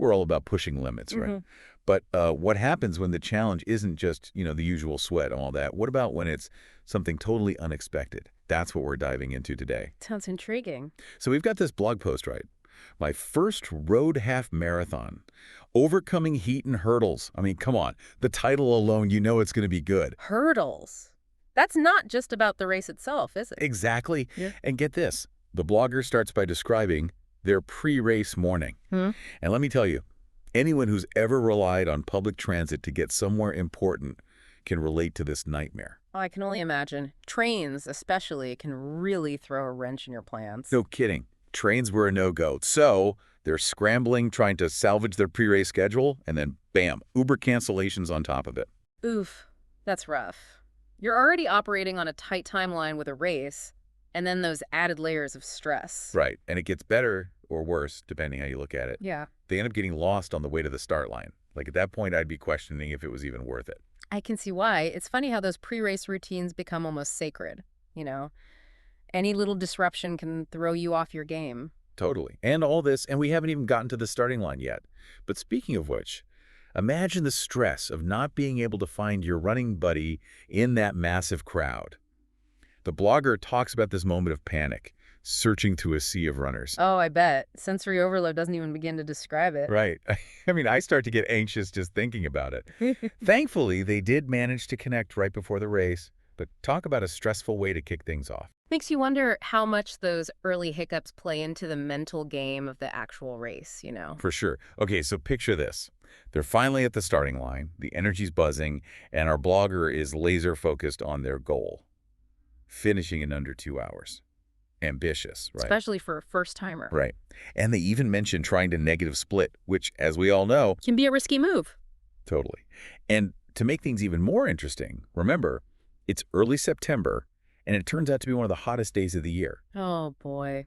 we're all about pushing limits, right? But what happens when the challenge isn't just, the usual sweat and all that? What about when it's something totally unexpected? That's what we're diving into today. Sounds intriguing. So we've got this blog post, right? My first road half marathon, overcoming heat and hurdles. I mean, come on. The title alone, you know it's going to be good. Hurdles. That's not just about the race itself, is it? Exactly. Yeah. And get this. The blogger starts by describing their pre-race morning. And let me tell you, anyone who's ever relied on public transit to get somewhere important can relate to this nightmare. Oh, I can only imagine. Trains, especially, can really throw a wrench in your plans. No kidding. Trains were a no-go. So they're scrambling, trying to salvage their pre-race schedule, and then bam, Uber cancellations on top of it. Oof, that's rough. You're already operating on a tight timeline with a race, and then those added layers of stress. Right. And it gets better or worse, depending how you look at it. Yeah. They end up getting lost on the way to the start line. Like at that point, I'd be questioning if it was even worth it. I can see why. It's funny how those pre-race routines become almost sacred, you know? Any little disruption can throw you off your game. Totally. And all this, and we haven't even gotten to the starting line yet. But speaking of which, imagine the stress of not being able to find your running buddy in that massive crowd. The blogger talks about this moment of panic, searching through a sea of runners. Oh, I bet. Sensory overload doesn't even begin to describe it. Right. I mean, I start to get anxious just thinking about it. Thankfully, they did manage to connect right before the race, but talk about a stressful way to kick things off. Makes you wonder how much those early hiccups play into the mental game of the actual race, you know? For sure. Okay, so picture this. They're finally at the starting line, the energy's buzzing, and our blogger is laser focused on their goal. Finishing in under 2 hours. Ambitious, right? Especially for a first-timer. Right. And they even mention trying to negative split, which, as we all know, Can be a risky move. totally. And to make things even more interesting, remember, it's early September, and it turns out to be one of the hottest days of the year. Oh, boy.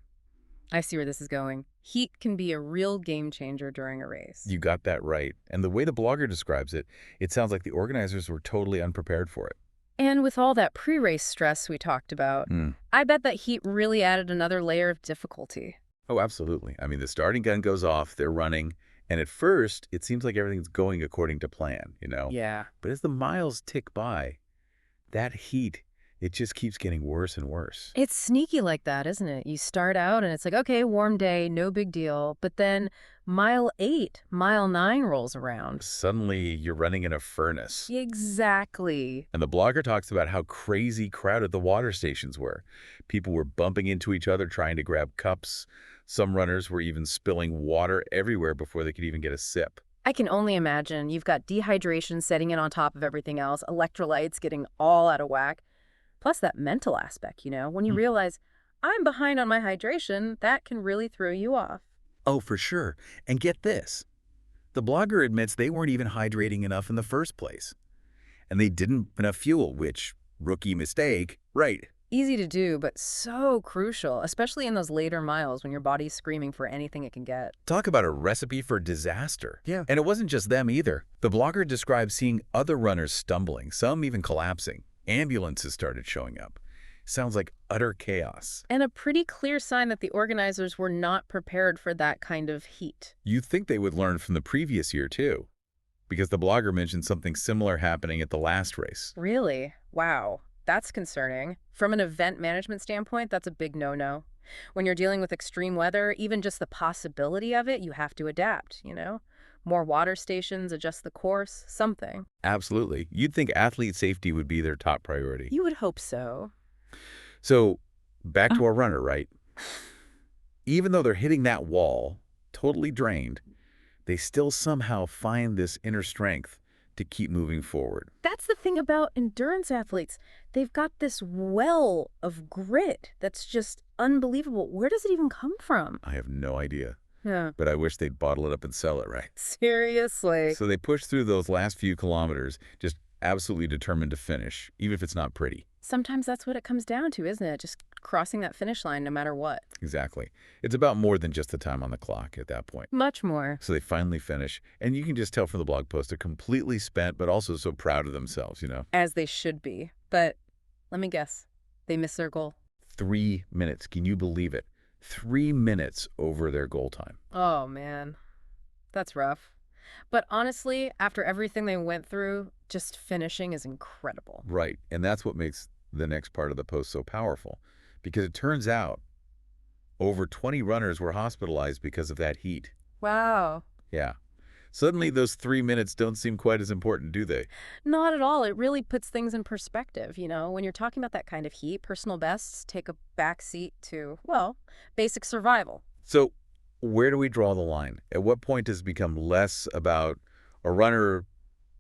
I see where this is going. Heat can be a real game changer during a race. You got that right. And the way the blogger describes it, it sounds like the organizers were totally unprepared for it. And with all that pre-race stress we talked about, I bet that heat really added another layer of difficulty. Oh, absolutely. I mean, the starting gun goes off, they're running, and at first, it seems like everything's going according to plan, Yeah. But as the miles tick by, that heat, it just keeps getting worse and worse. It's sneaky like that, isn't it? You start out and it's like, okay, warm day, no big deal. But then mile 8, mile 9 rolls around. Suddenly, you're running in a furnace. Exactly. And the blogger talks about how crazy crowded the water stations were. People were bumping into each other trying to grab cups. Some runners were even spilling water everywhere before they could even get a sip. I can only imagine. You've got dehydration setting in on top of everything else, electrolytes getting all out of whack. Plus that mental aspect, when you realize, I'm behind on my hydration, that can really throw you off. Oh, for sure. And get this. The blogger admits they weren't even hydrating enough in the first place. And they didn't have enough fuel, which, rookie mistake, right. Easy to do, but so crucial, especially in those later miles when your body's screaming for anything it can get. Talk about a recipe for disaster. Yeah. And it wasn't just them either. The blogger describes seeing other runners stumbling, some even collapsing. Ambulances started showing up. Sounds like utter chaos. And a pretty clear sign that the organizers were not prepared for that kind of heat. You'd think they would learn from the previous year, too, because the blogger mentioned something similar happening at the last race. Really? Wow. That's concerning. From an event management standpoint, that's a big no-no. When you're dealing with extreme weather, even just the possibility of it, you have to adapt, More water stations, adjust the course, something. Absolutely. You'd think athlete safety would be their top priority. You would hope so. So, back to our runner, right? Even though they're hitting that wall, totally drained, they still somehow find this inner strength to keep moving forward. That's the thing about endurance athletes. They've got this well of grit that's just unbelievable. Where does it even come from? I have no idea. Yeah. But I wish they'd bottle it up and sell it, right? Seriously. So they push through those last few kilometers, just absolutely determined to finish, even if it's not pretty. Sometimes that's what it comes down to, isn't it? Just crossing that finish line no matter what. Exactly. It's about more than just the time on the clock at that point. Much more. So they finally finish, and you can just tell from the blog post they're completely spent, but also so proud of themselves, As they should be. But let me guess. They missed their goal. 3 minutes. Can you believe it? 3 minutes over their goal time. Oh, man. That's rough. But honestly, after everything they went through, just finishing is incredible. Right. And that's what makes the next part of the post so powerful. Because it turns out over 20 runners were hospitalized because of that heat. Wow. Yeah. Suddenly those 3 minutes don't seem quite as important, do they? Not at all. It really puts things in perspective, you know? When you're talking about that kind of heat, personal bests take a back seat to, well, basic survival. So where do we draw the line? At what point does it become less about a runner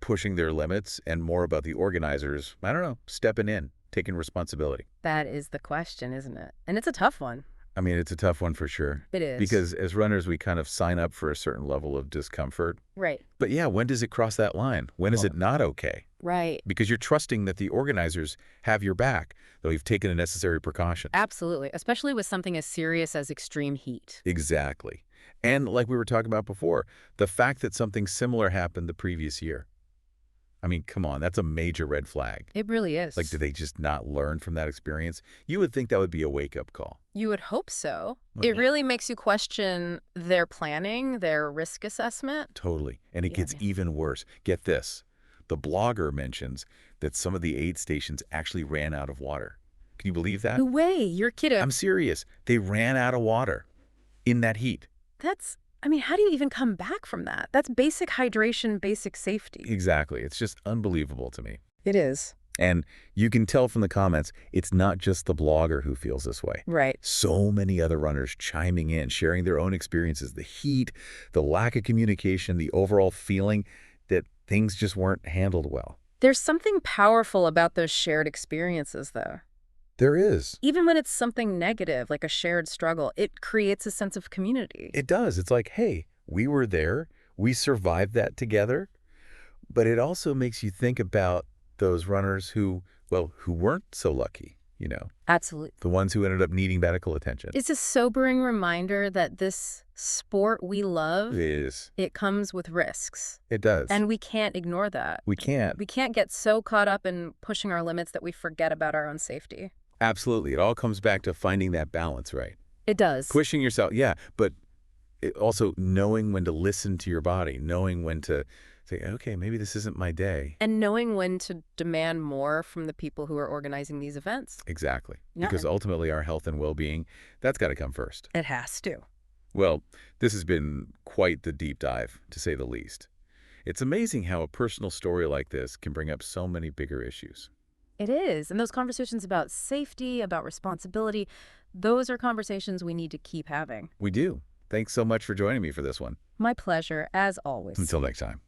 pushing their limits and more about the organizers, I don't know, stepping in, taking responsibility? That is the question, isn't it? And it's a tough one. I mean, it's a tough one for sure. It is. Because as runners, we kind of sign up for a certain level of discomfort. Right. But yeah, when does it cross that line? When is it not okay? Right. Because you're trusting that the organizers have your back, though you've taken the necessary precautions. Absolutely. Especially with something as serious as extreme heat. Exactly. And like we were talking about before, the fact that something similar happened the previous year. I mean, come on, that's a major red flag. It really is. Like, did they just not learn from that experience? You would think that would be a wake-up call. You would hope so. Well, It really makes you question their planning, their risk assessment. Totally. And it gets Yeah. even worse. Get this. The blogger mentions that some of the aid stations actually ran out of water. Can you believe that? No way. You're kidding. I'm serious. They ran out of water in that heat. How do you even come back from that? That's basic hydration, basic safety. Exactly. It's just unbelievable to me. It is. And you can tell from the comments, it's not just the blogger who feels this way. Right. So many other runners chiming in, sharing their own experiences, the heat, the lack of communication, the overall feeling that things just weren't handled well. There's something powerful about those shared experiences, though. There is. Even when it's something negative, like a shared struggle, it creates a sense of community. It does. It's like, hey, we were there. We survived that together. But it also makes you think about those runners who weren't so lucky, Absolutely. the ones who ended up needing medical attention. It's a sobering reminder that this sport we love, It is. it comes with risks. It does. And we can't ignore that. We can't. We can't get so caught up in pushing our limits that we forget about our own safety. Absolutely. It all comes back to finding that balance, right? It does. Pushing yourself, yeah, but also knowing when to listen to your body, knowing when to say, okay, maybe this isn't my day. And knowing when to demand more from the people who are organizing these events. Exactly. Yeah. Because ultimately our health and well-being, that's got to come first. It has to. Well, this has been quite the deep dive, to say the least. It's amazing how a personal story like this can bring up so many bigger issues. It is. And those conversations about safety, about responsibility, those are conversations we need to keep having. We do. Thanks so much for joining me for this one. My pleasure, as always. Until next time.